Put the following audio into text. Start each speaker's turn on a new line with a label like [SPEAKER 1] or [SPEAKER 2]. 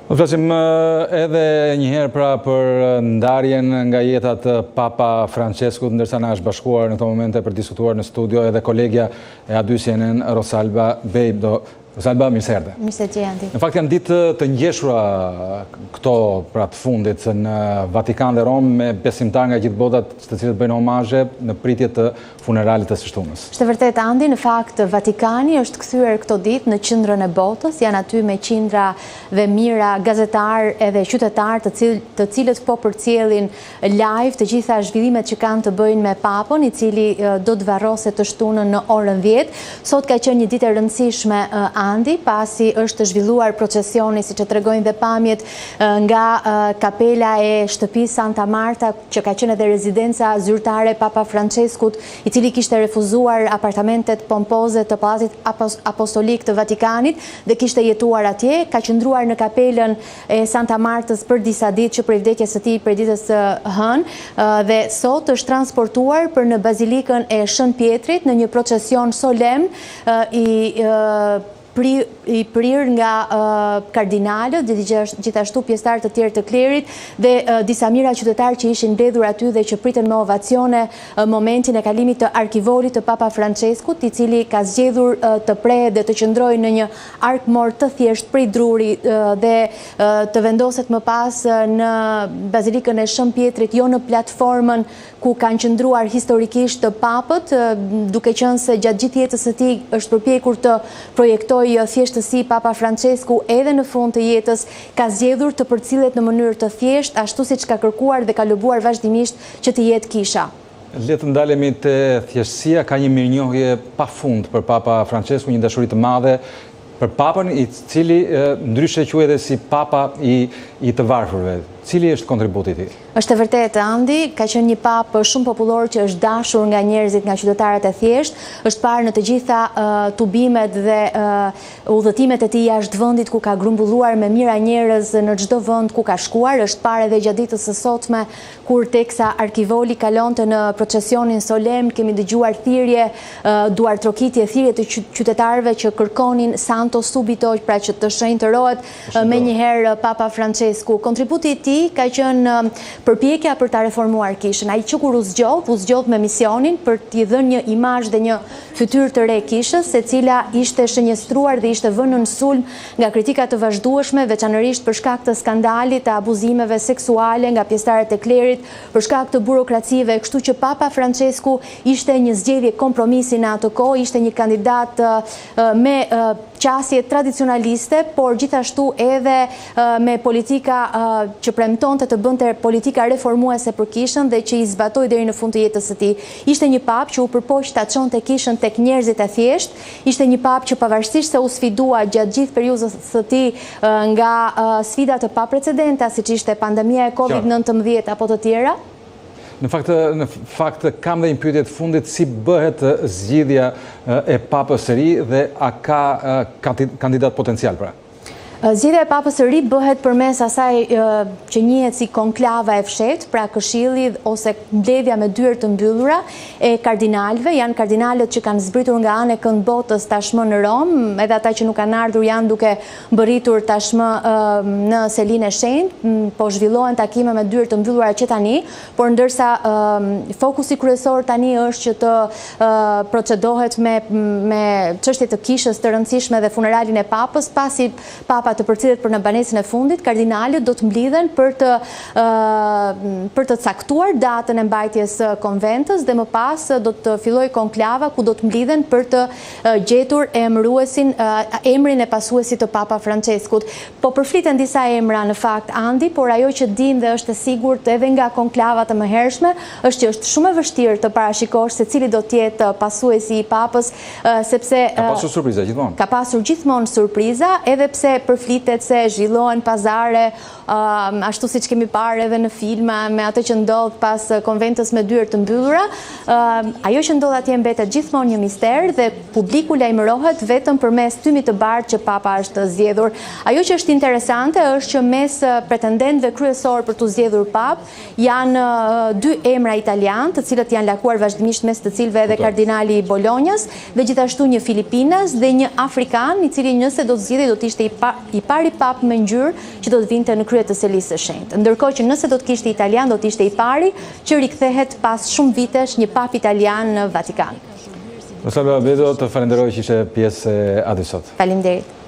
[SPEAKER 1] Do flasim edhe njëherë pra për ndarjen nga jeta të Papa Franceskut, ndërsa na është bashkuar në këto momente për diskutuar në studio edhe kolegja e A2 Rosalba Bejdo. Rosalba, mirë se erdhe.
[SPEAKER 2] Mirë se gjeni.
[SPEAKER 1] Në fakt janë ditë të ngjeshura këto pra të fundit në Vatikan dhe Rom me besimtar nga gjithë bota të cilët bëjnë omazhe në pritje të funeralit të së shtunës.
[SPEAKER 2] Është vërtet Andi, në fakt Vatikani është kthyer këto ditë në qendrën e botës, janë aty me qindra dhe mira gazetar edhe qytetar të cilët po përcjellin live të gjitha zhvillimet që kanë të bëjnë me Papën, i cili do të varroset të shtunën në orën 10. Sot ka qenë një ditë e rëndësishme Andi, pasi është zhvilluar procesioni, siç e tregojnë dhe pamjet, nga kapela e shtëpisë Santa Marta, që ka qenë edhe rezidenca zyrtare Papa Franceskut, i cili kishte refuzuar apartamentet pompoze të Pallatit Apostolik të Vatikanit dhe kishte jetuar atje, ka qëndruar në kapelën e Santa Martës për disa ditë që prej vdekjes së tij për ditës së hënë dhe sot është transportuar për në bazilikën e Shën Pietrit në një procesion solem i prirë nga kardinalët dhe gjithashtu pjesëtarë të tjerë të klerit dhe disa mijëra qytetarë që ishin mbledhur aty dhe që pritën me ovacione momentin e kalimit të arkivolit të Papa Franceskut, i cili ka zgjedhur të prehet dhe të qëndrojë në një arkmor të thjesht prej druri dhe të vendoset më pas në bazilikën e Shën Pietrit, jo në platformën ku kanë qëndruar historikisht të papët, duke qenë se gjatë gjithë jetës së tij është përpjekur të projektojë thjeshtësi Papa Francesku edhe në fund të jetës ka zgjedhur të përcillet në mënyrë të thjeshtë, ashtu siç ka kërkuar dhe ka lobuar vazhdimisht që të jetë kisha.
[SPEAKER 1] Le të ndalemi te thjeshtësia, ka një mirënjohje pafund për Papa Francesku, një dashuri të madhe për Papën, i cili ndryshe quhet edhe si Papa i të varfërve. Cili është kontributi i tij?
[SPEAKER 2] Është e vërtetë, Andi, ka qenë një papë shumë popullor që është dashur nga njerëzit, nga qytetarët e thjeshtë, është parë në të gjitha tubimet dhe udhëtimet e tij jashtë vendit ku ka grumbulluar me mijëra njerëz në çdo vend ku ka shkuar, është parë edhe gjatë ditës së sotme kur teksa arkivoli kalonte në procesionin solem, kemi dëgjuar thirrje, duartrokitje, thirrje të qytetarëve që kërkonin Santo Subito, pra që të shenjtërohet menjëherë Papa Francesku. Kontributi i tij ka qenë përpjekja për ta reformuar kishën. Ai që kur u zgjodh me misionin për t'i dhënë një imazh dhe një fytyrë të re kishës, e cila ishte shënjestruar dhe ishte vënë në sulm nga kritika të vazhdueshme, veçanërisht për shkak të skandalit të abuzimeve seksuale nga pjesëtarët e klerit, për shkak të burokracive, kështu që Papa Francesku ishte një zgjedhje kompromisi në atë kohë, ishte një kandidat me qasje tradicionaliste, por gjithashtu edhe me politika që premtonte të bënte politika reformuese për kishën dhe që i zbatoi deri në fund të jetës së tij. Ishte një papë që u përpoq ta çonte kishën tek njerëzit e thjeshtë, ishte një papë që pavarësisht se u sfidua gjatë gjithë periudhës së tij nga sfida të paprecedenta, siç ishte pandemia e COVID-19 apo të tjera.
[SPEAKER 1] Në fakt kam dhe një pyetje të fundit, si bëhet zgjidhja e papës së ri dhe a ka kandidat potencial pra?
[SPEAKER 2] Zgjedhja e papës së ri bëhet përmes asaj që njihet si konklava e fshehtë, pra këshilli ose mbledhja me dyert të mbyllura e kardinalëve. Janë kardinalët që kanë zbritur nga anë e këndbotës tashmë në Rom, edhe ata që nuk kanë ardhur janë duke mbërritur tashmë në Selinë e Shenjtë, po zhvillohen takime me dyert të mbyllura që tani, por ndërsa fokusi kryesor tani është që të procedohet me çështje të kishës të rëndësishme dhe funeralin e papës, pasi papa të përcillet për në banesën e fundit, kardinalët do të mblidhen për të caktuar datën e mbajtjes konventës dhe më pas do të fillojë konklava ku do të mblidhen për të gjetur emrin e pasuesit të Papa Franceskut. Po përfliten disa emra në fakt, Andi, por ajo që dim dhe është e sigurt edhe nga konklavat e mëhershme është që është shumë e vështirë të parashikosh se cili do të jetë pasuesi i papës, sepse
[SPEAKER 1] ka pasur surpriza gjithmonë.
[SPEAKER 2] Ka pasur gjithmonë surpriza, edhe pse përflitet se zhvillohen pazare, ashtu siç kemi parë edhe në filma me atë që ndodh pas konventës me dyert të mbyllura. Ajo që ndodh atje mbetet gjithmonë një mister dhe publiku lajmërohet vetëm përmes tymit të bardhë që Papa është zgjedhur. Ajo që është interesante është që mes pretendentëve kryesor për të zgjedhur Pap janë dy emra italian, të cilët janë lakuar vazhdimisht, mes të cilëve edhe kardinali i Bolonjës, dhe gjithashtu një Filipinas dhe një afrikan, i cili nëse do të zgjidhej do të ishte i pari pap me ngjyrë që do të vinte në krye të selisë së shenjtë. Ndërkohë që nëse do të kishte italian, do të ishte i pari që rikthehet pas shumë vitesh një pap italian në Vatikan.
[SPEAKER 1] Rosalba Abedo, të falenderoj që ishe pjesë e Adi sot.
[SPEAKER 2] Faleminderit.